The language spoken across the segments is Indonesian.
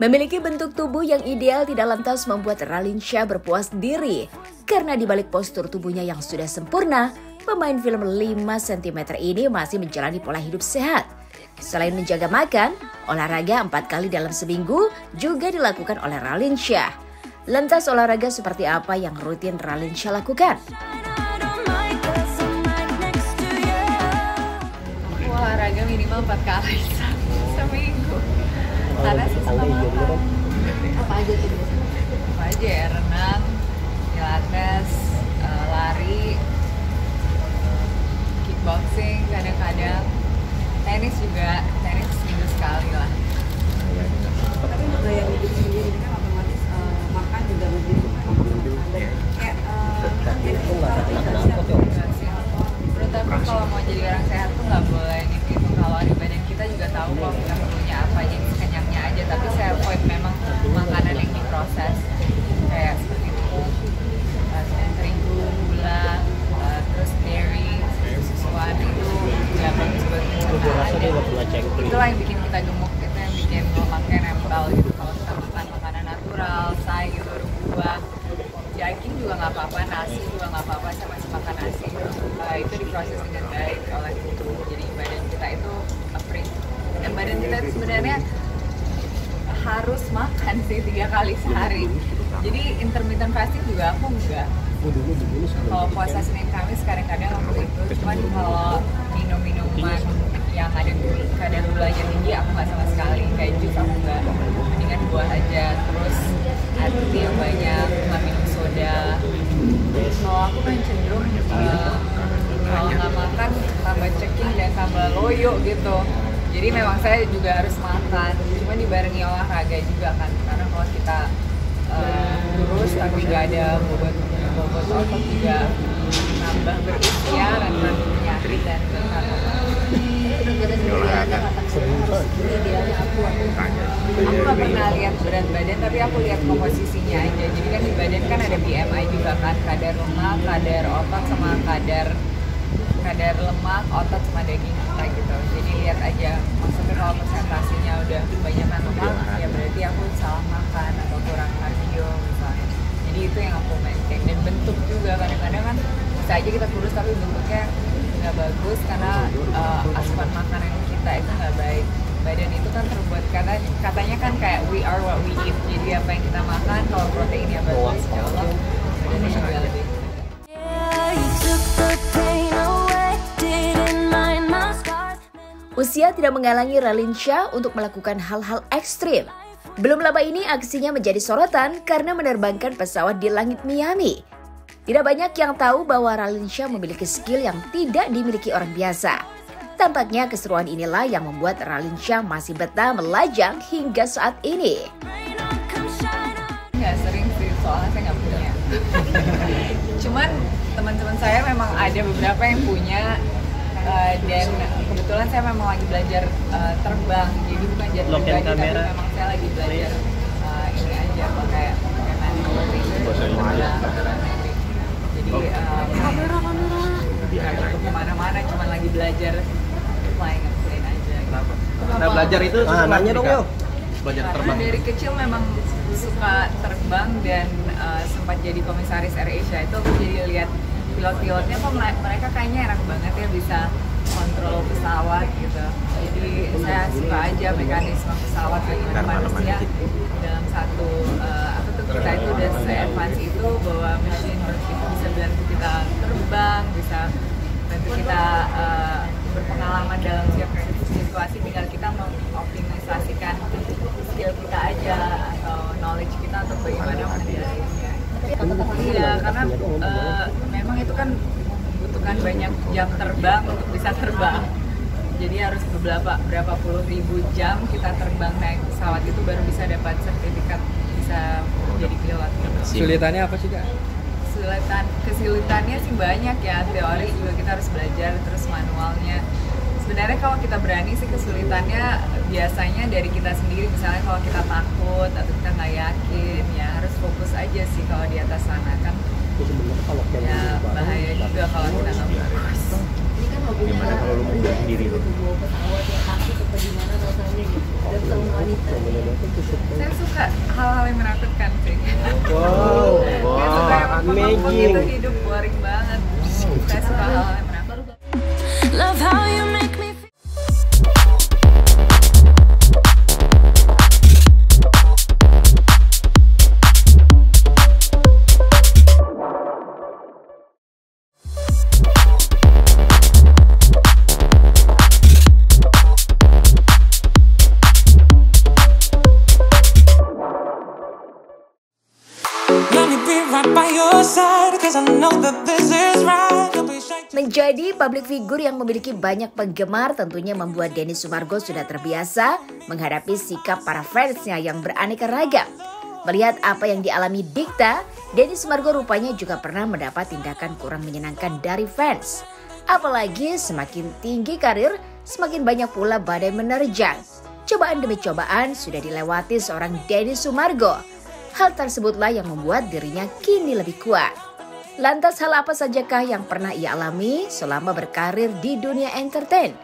Memiliki bentuk tubuh yang ideal tidak lantas membuat Raline berpuas diri. Karena di balik postur tubuhnya yang sudah sempurna, pemain film 5 cm ini masih menjalani pola hidup sehat. Selain menjaga makan, olahraga 4 kali dalam seminggu juga dilakukan oleh Raline. Lantas olahraga seperti apa yang rutin Raline lakukan? Olahraga minimal 4 kali seminggu. Karena sih sama makan. Apa aja tuh? Apa aja ya, renang, pilates, lari, kickboxing kadang-kadang, tenis juga, tenis seminggu sekali lah. Tapi untuk gaya hidup sendiri kan otomatis makan juga lebih menurut aku kalau mau jadi orang sehat tuh nggak boleh ngitung kalori. Badan kita juga tahu kok kita perlunya apa, jadi kenyangnya aja. Tapi saya avoid memang makanan yang diproses kayak seperti tepung, terigu, gula, terus dairy, susuan itu nggak bagus buat kesehatan. Itulah yang bikin kita gemuk, itu yang bikin lemaknya nempel gitu. Kalau kita makan makanan natural, sayur, buah, daging juga nggak apa-apa, nasi juga nggak apa-apa, saya masih makan nasi. Itu diproses dengan baik oleh tubuh, jadi badan kita itu dan badan kita itu sebenarnya harus makan sih 3 kali sehari. Jadi intermittent fasting juga aku enggak. Kalau puasa Senin Kamis kadang-kadang aku ikut, cuman kalau minum-minuman yang ada kadar gulanya tinggi aku nggak sama sekali. Kayak jus aku nggak, mendingan buah aja. Terus air putih yang banyak, nggak minum soda. Kalau aku kan cenderung kalau nggak makan tambah ceking dan tambah loyo gitu. Jadi memang saya juga harus makan, cuma dibarengi olahraga juga kan. Karena kalau kita kurus tapi nggak ada bobot otot juga nambah berikhtiar dan penyakit dan aku nggak pernah lihat berat badan, tapi aku lihat komposisinya aja. Jadi kan di badan kan ada BMI juga kan, kadar lemak, kadar otot sama kadar lemak, otot sama daging kita gitu. Jadi lihat aja, maksudnya kalau presentasinya udah kebanyakan lemak, ya berarti aku salah makan atau kurang kardio misalnya. Jadi itu yang aku maintain. Dan bentuk juga, kadang-kadang kan bisa aja kita kurus tapi bentuknya nggak bagus karena asupan makanan kita itu nggak baik. Badan itu kan terbuat, katanya kan kayak we are what we eat. Jadi apa yang kita makan, kalau proteinnya bagus, insya Allah badannya juga lebih. Usia tidak menghalangi Raline untuk melakukan hal-hal ekstrim. Belum lama ini aksinya menjadi sorotan karena menerbangkan pesawat di langit Miami. Tidak banyak yang tahu bahwa Raline memiliki skill yang tidak dimiliki orang biasa. Tampaknya keseruan inilah yang membuat Raline masih betah melajang hingga saat ini. Nggak sering sih, soalnya saya nggak punya. Cuman teman-teman saya memang ada beberapa yang punya. Dan kebetulan saya memang lagi belajar terbang, jadi bukan jet pribadi, tapi memang saya lagi belajar ini aja pakai manual itu jadi kemana-mana, cuma lagi belajar flying plane aja gitu. Nah, belajar itu nanya dong yuk. Belajar terbang. Dari kecil memang suka terbang dan sempat jadi komisaris AirAsia. Itu aku jadi lihat pilot-pilotnya kok mereka kayaknya enak banget ya, bisa kontrol pesawat gitu. Jadi saya suka aja mekanisme pesawat, bagaimana manusia dalam satu kita itu udah se-advance itu bahwa mesin itu bisa bantu kita terbang, bisa bantu kita berpengalaman dalam setiap situasi, tinggal kita mengoptimisasikan skill kita aja atau knowledge kita untuk bagaimana mengendalinya. Iya, karena memang itu kan membutuhkan banyak jam terbang untuk bisa terbang. Jadi harus berapa puluh ribu jam kita terbang naik pesawat itu baru bisa dapat sertifikat bisa jadi pilot. Kesulitannya apa sih Kak? Kesulitannya sih banyak ya, teori juga kita harus belajar, terus manualnya. Sebenarnya kalau kita berani sih kesulitannya biasanya dari kita sendiri. Misalnya kalau kita takut atau kita nggak yakin, ya harus fokus aja sih kalau di atas sana kan. Ya bahaya juga kalau kita nggak fokus. Gimana kalau lu mau sendiri? Pesawat yang takut atau gimana rasanya gitu? dari seorang wanita? Saya suka hal-hal yang menakutkan sih. Wow, Saya suka yang amazing. gitu, hidup boring banget. Saya suka hal-hal yang menakutkan. Love how you make me feel. Let me be right by your side, 'cause I know that this is right. Don't be shy. Menjadi publik figur yang memiliki banyak penggemar tentunya membuat Denny Sumargo sudah terbiasa menghadapi sikap para fansnya yang beraneka ragam. Melihat apa yang dialami Dikta, Denny Sumargo rupanya juga pernah mendapat tindakan kurang menyenangkan dari fans. Apalagi semakin tinggi karir, semakin banyak pula badai menerjang. Cobaan demi cobaan sudah dilewati seorang Denny Sumargo. Hal tersebutlah yang membuat dirinya kini lebih kuat. Lantas hal apa sajakah yang pernah ia alami selama berkarir di dunia entertain?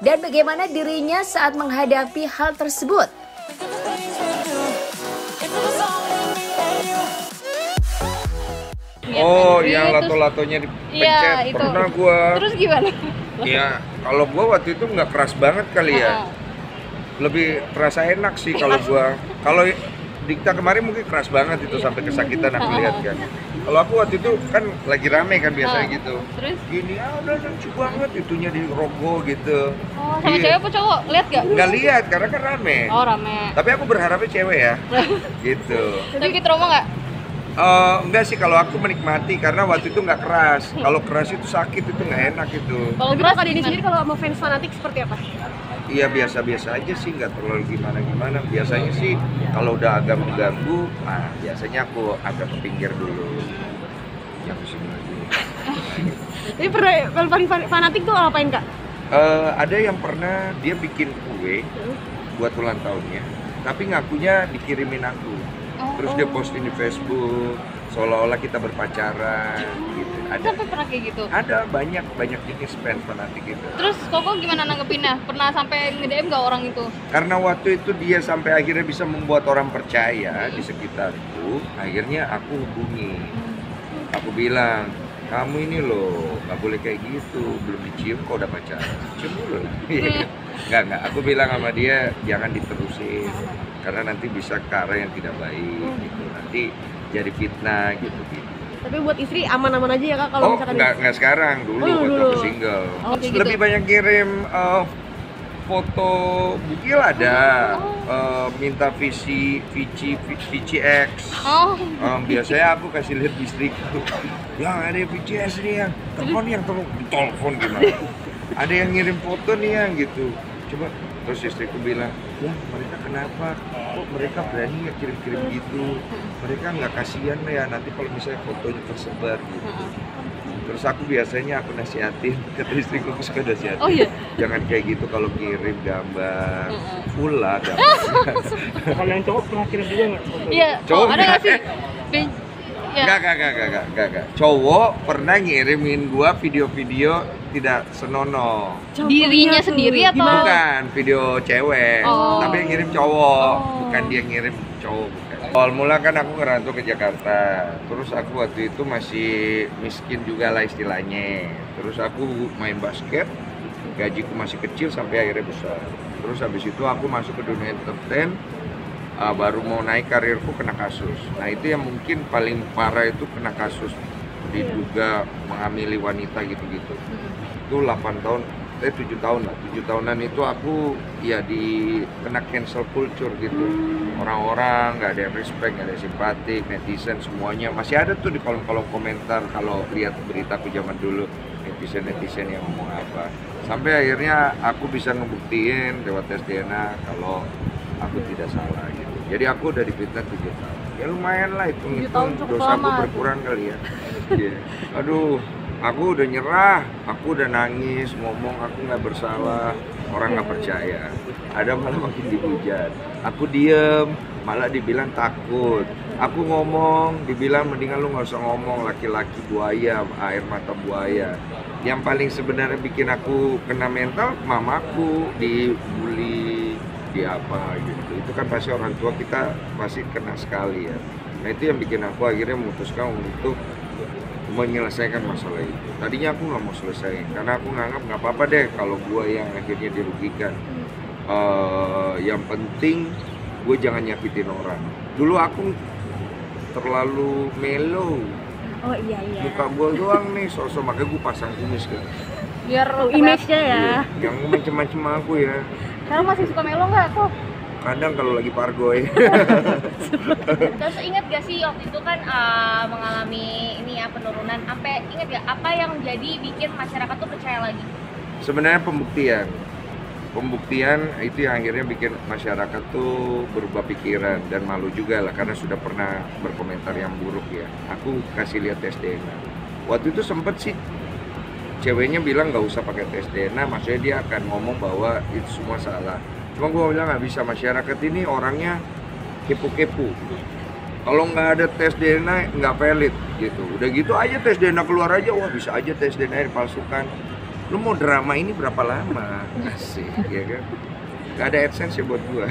Dan bagaimana dirinya saat menghadapi hal tersebut? Oh, yang lato-latonya dipencet. Iya, itu. Pernah gua. Terus gimana? Ya, kalau gua waktu itu nggak keras banget kali ya. Lebih terasa enak sih kalau gua. Kalau Dikta kemarin mungkin keras banget itu sampai kesakitan aku lihat kan. Kalau aku waktu itu kan lagi rame kan biasanya gitu. Terus? Gini, udah lucu banget itunya di rogo gitu. Oh, sama cewek apa cowok? Lihat gak? Nggak lihat karena kan rame. Oh, rame. Tapi aku berharapnya cewek ya. Gitu. Tapi trauma gak? Enggak sih, kalau aku menikmati karena waktu itu nggak keras. Kalau keras itu sakit, itu nggak enak itu. Kalau Tapi keras Kak Denny gimana? sendiri kalau sama fans fanatik seperti apa? Iya biasa-biasa aja sih, nggak terlalu gimana-gimana. Biasanya sih kalau udah agak mengganggu, biasanya aku agak ke pinggir dulu. Yang kesini lagi. Tapi pernah paling fanatik tuh apain Kak? Ada yang pernah dia bikin kue buat ulang tahunnya, tapi ngakunya dikirimin aku. Terus dia posting di Facebook, seolah-olah kita berpacaran gitu. Ada. Sampai pernah kayak gitu? Ada banyak jenis fans fanatik itu. Terus Koko gimana nanggepinnya? Pernah sampai nge-DM gak orang itu? Karena waktu itu dia sampai akhirnya bisa membuat orang percaya di sekitarku, akhirnya aku hubungi. Aku bilang, kamu ini loh nggak boleh kayak gitu, belum dicium kok udah pacaran, cium dulu lah. Nggak, aku bilang sama dia jangan diterusin, karena nanti bisa ke arah yang tidak baik gitu, nanti jadi fitnah gitu. Tapi buat istri aman-aman aja ya Kak kalau Oh, misalkan nggak sekarang, dulu Oh, waktu dulu. aku single. Oh, kayak gitu. Lebih banyak kirim foto bukil ada, minta Vici X. Oh, Biasanya aku kasih lihat istriku, yang ada VCS nih yang telepon gimana? Ada yang ngirim foto nih yang gitu. Coba, terus istriku bilang, ya mereka kenapa? Kok mereka berani ya kirim-kirim gitu? Mereka nggak kasihan ya nanti kalau misalnya fotonya tersebar gitu. Terus aku biasanya aku nasihatin, kata istriku aku suka nasihatin. Oh iya? Jangan kayak gitu kalau kirim gambar, full lah gambar. Kalau yang cowok pernah kirim juga nggak? iya. Cowok Oh, ada gak sih? Ya. Enggak. Cowok pernah ngirimin gua video-video tidak senonoh. Dirinya sendiri atau? Bukan video cewek, Oh. tapi yang ngirim cowok, Oh. bukan dia ngirim cowok. Bukan. Awal mula kan aku ngerantau ke Jakarta, terus aku waktu itu masih miskin juga lah istilahnya. Terus aku main basket, gajiku masih kecil sampai akhirnya besar. Terus habis itu aku masuk ke dunia entertain, baru mau naik karirku kena kasus. Nah itu yang mungkin paling parah itu kena kasus diduga menghamili wanita gitu-gitu. Itu 8 tahun, 7 tahun lah, 7 tahunan itu aku ya kena cancel culture gitu. Orang-orang nggak ada yang respect, nggak ada yang simpatik, netizen semuanya masih ada tuh di kolom-kolom komentar kalau lihat beritaku zaman dulu, netizen yang ngomong apa. Sampai akhirnya aku bisa ngebuktiin lewat tes DNA kalau aku tidak salah gitu. Jadi aku udah difitnah 7 tahun. Ya lumayan lah itu, 7 tahun cukup dosa aku lama. berkurang kali ya. Iya. Aduh, aku udah nyerah, aku udah nangis, ngomong aku nggak bersalah, orang nggak percaya. Ada malah makin dihujat. Aku diem, malah dibilang takut. Aku ngomong, dibilang mendingan lu nggak usah ngomong, laki-laki buaya, air mata buaya. Yang paling sebenarnya bikin aku kena mental, mamaku dibully, dia apa gitu. Itu kan pasti orang tua kita pasti kena sekali ya. Nah itu yang bikin aku akhirnya memutuskan untuk menyelesaikan masalah itu. Tadinya aku nggak mau selesai karena aku nganggap nggak apa-apa deh kalau gue yang akhirnya dirugikan. Yang penting gue jangan nyakitin orang. Dulu aku terlalu mellow. Oh iya. Muka gue doang nih sosok, makanya gue pasang kumis kan. Biar Image-nya ya. Iya, yang macem-macem aku ya. Sekarang masih suka melo nggak kok? Kadang kalau lagi pargoy. Terus inget gak sih waktu itu kan mengalami ini ya penurunan, inget gak apa yang jadi bikin masyarakat tuh percaya lagi? Sebenarnya pembuktian itu yang akhirnya bikin masyarakat tuh berubah pikiran dan malu juga lah karena sudah pernah berkomentar yang buruk ya. Aku kasih lihat tes DNA. Waktu itu sempet sih ceweknya bilang nggak usah pakai tes DNA, maksudnya dia akan ngomong bahwa itu semua salah. Cuma gue bilang nggak bisa, masyarakat ini orangnya kepo-kepo. Kalau nggak ada tes DNA nggak valid gitu. Udah gitu aja tes DNA keluar aja, wah bisa aja tes DNA dipalsukan. Lu mau drama ini berapa lama? Asik, ya kan? Gak ada AdSense ya buat gue.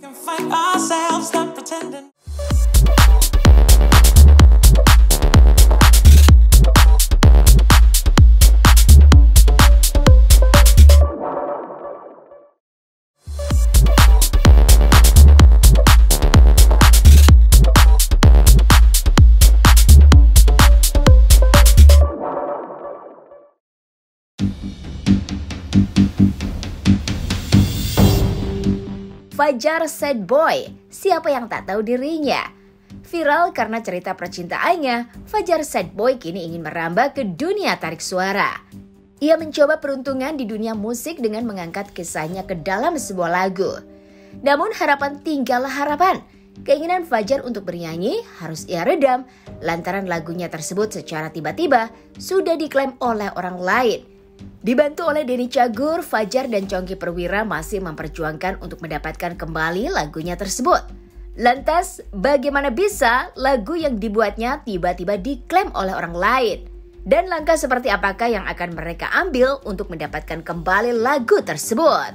Can find ourselves, stop pretending. Fajar sad boy, siapa yang tak tahu dirinya? Viral karena cerita percintaannya, Fajar sad boy kini ingin merambah ke dunia tarik suara. Ia mencoba peruntungan di dunia musik dengan mengangkat kisahnya ke dalam sebuah lagu. Namun harapan tinggallah harapan. Keinginan Fajar untuk bernyanyi harus ia redam lantaran lagunya tersebut secara tiba-tiba sudah diklaim oleh orang lain. Dibantu oleh Denny Cagur, Fajar dan Chongki Perwira masih memperjuangkan untuk mendapatkan kembali lagunya tersebut. Lantas, bagaimana bisa lagu yang dibuatnya tiba-tiba diklaim oleh orang lain? Dan langkah seperti apakah yang akan mereka ambil untuk mendapatkan kembali lagu tersebut?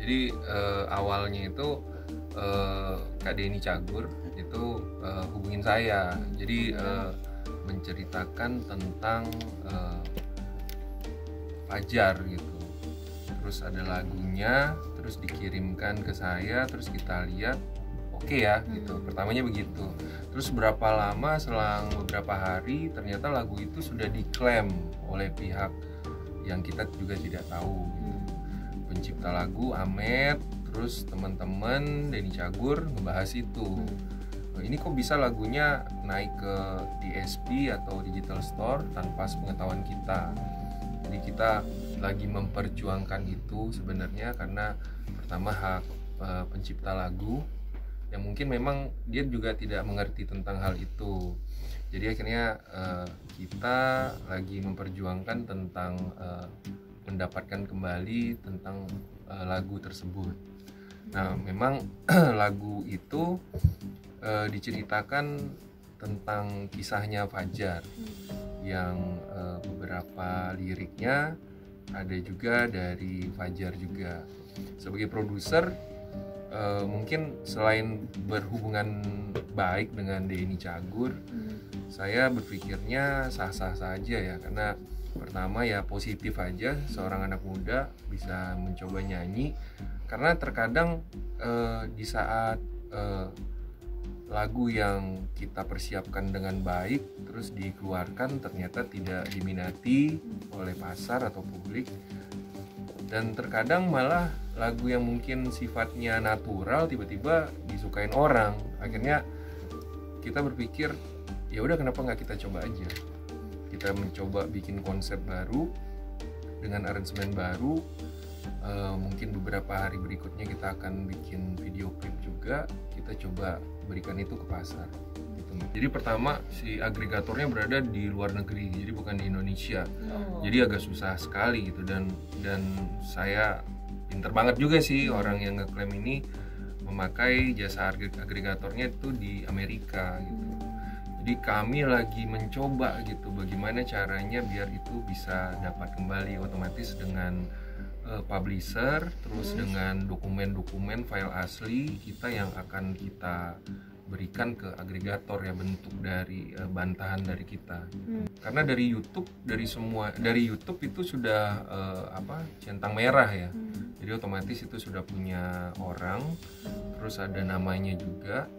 Jadi awalnya itu Kak Denny Cagur itu hubungin saya, jadi menceritakan tentang Fajar gitu. Terus ada lagunya, terus dikirimkan ke saya, terus kita lihat, oke ya gitu. Pertamanya begitu. Terus berapa lama, selang beberapa hari, ternyata lagu itu sudah diklaim oleh pihak yang kita juga tidak tahu. Gitu. Pencipta lagu Amet, terus teman-teman Denny Cagur ngebahas itu. Ini kok bisa lagunya naik ke DSP atau digital store tanpa sepengetahuan kita. Jadi kita lagi memperjuangkan itu sebenarnya karena pertama hak pencipta lagu yang mungkin memang dia juga tidak mengerti tentang hal itu. Jadi akhirnya kita lagi memperjuangkan tentang mendapatkan kembali tentang lagu tersebut. Nah, memang lagu itu diceritakan tentang kisahnya Fajar yang beberapa liriknya ada juga dari Fajar juga. Sebagai produser mungkin selain berhubungan baik dengan Denny Cagur, saya berpikirnya sah-sah saja ya, karena pertama ya positif aja seorang anak muda bisa mencoba nyanyi, karena terkadang di saat lagu yang kita persiapkan dengan baik terus dikeluarkan ternyata tidak diminati oleh pasar atau publik, dan terkadang malah lagu yang mungkin sifatnya natural tiba-tiba disukain orang. Akhirnya kita berpikir ya udah, kenapa nggak kita coba aja, kita mencoba bikin konsep baru dengan aransemen baru. Mungkin beberapa hari berikutnya kita akan bikin video klip juga, kita coba berikan itu ke pasar gitu. Jadi pertama si agregatornya berada di luar negeri, jadi bukan di Indonesia. Jadi agak susah sekali gitu, dan saya pinter banget juga sih orang yang ngeklaim ini memakai jasa agregatornya itu di Amerika gitu. Jadi kami lagi mencoba gitu bagaimana caranya biar itu bisa dapat kembali otomatis dengan publisher, terus dengan dokumen-dokumen file asli kita yang akan kita berikan ke agregator ya, bentuk dari bantahan dari kita. Karena dari YouTube itu sudah centang merah ya. Jadi otomatis itu sudah punya orang, terus ada namanya juga.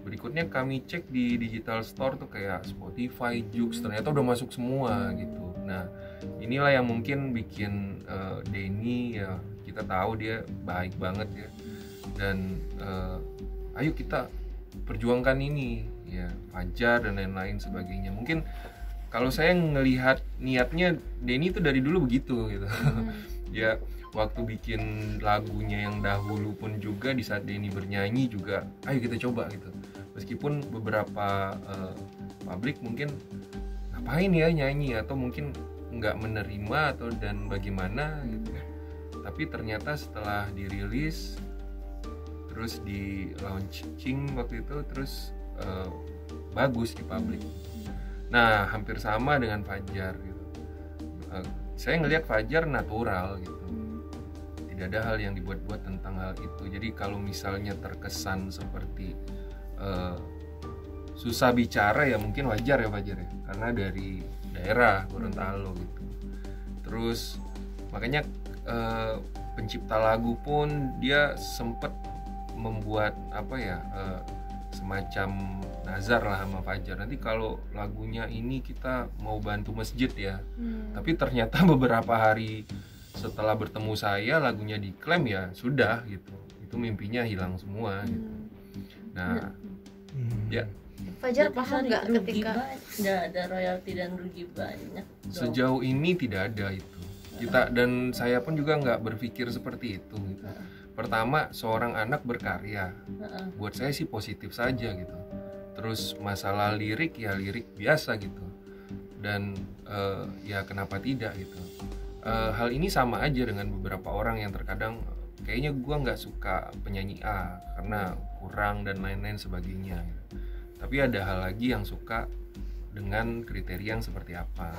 Berikutnya kami cek di digital store tuh kayak Spotify, Joox, ternyata udah masuk semua gitu. Nah, inilah yang mungkin bikin Denny ya, kita tahu dia baik banget ya. Dan ayo kita perjuangkan ini ya, Fajar dan lain-lain sebagainya. Mungkin kalau saya ngelihat niatnya Denny itu dari dulu begitu gitu. Ya waktu bikin lagunya yang dahulu pun juga di saat Denny bernyanyi juga ayo kita coba gitu. Meskipun beberapa publik mungkin ngapain ya nyanyi atau mungkin nggak menerima atau dan bagaimana gitu. Tapi ternyata setelah dirilis terus di launching waktu itu terus bagus di publik. Nah hampir sama dengan Fajar gitu. Saya ngelihat Fajar natural gitu. Tidak ada hal yang dibuat-buat tentang hal itu. Jadi kalau misalnya terkesan seperti susah bicara ya mungkin wajar ya Fajar ya, karena dari daerah Gorontalo gitu. Terus makanya pencipta lagu pun dia sempet membuat semacam nazar lah sama Fajar. Nanti kalau lagunya ini kita mau bantu masjid ya. Tapi ternyata beberapa hari setelah bertemu saya lagunya diklaim ya sudah gitu. Itu mimpinya hilang semua gitu. Nah, ya. Fajar paham nggak ketika nggak ada royalti dan rugi banyak? Sejauh ini tidak ada itu. Kita dan saya pun juga nggak berpikir seperti itu. Gitu. Pertama, seorang anak berkarya. Buat saya sih positif saja gitu. Terus masalah lirik ya lirik biasa gitu. Dan ya kenapa tidak gitu. Hal ini sama aja dengan beberapa orang yang terkadang kayaknya gue nggak suka penyanyi A karena kurang dan lain-lain sebagainya. Tapi ada hal lagi yang suka dengan kriteria yang seperti apa.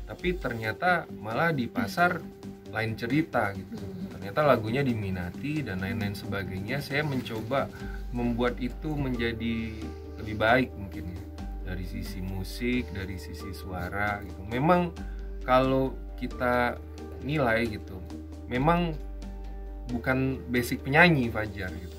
Tapi ternyata malah di pasar lain cerita gitu. Ternyata lagunya diminati dan lain-lain sebagainya. Saya mencoba membuat itu menjadi lebih baik mungkin ya. Dari sisi musik, dari sisi suara gitu. Memang kalau kita nilai gitu, memang bukan basic penyanyi Fajar gitu.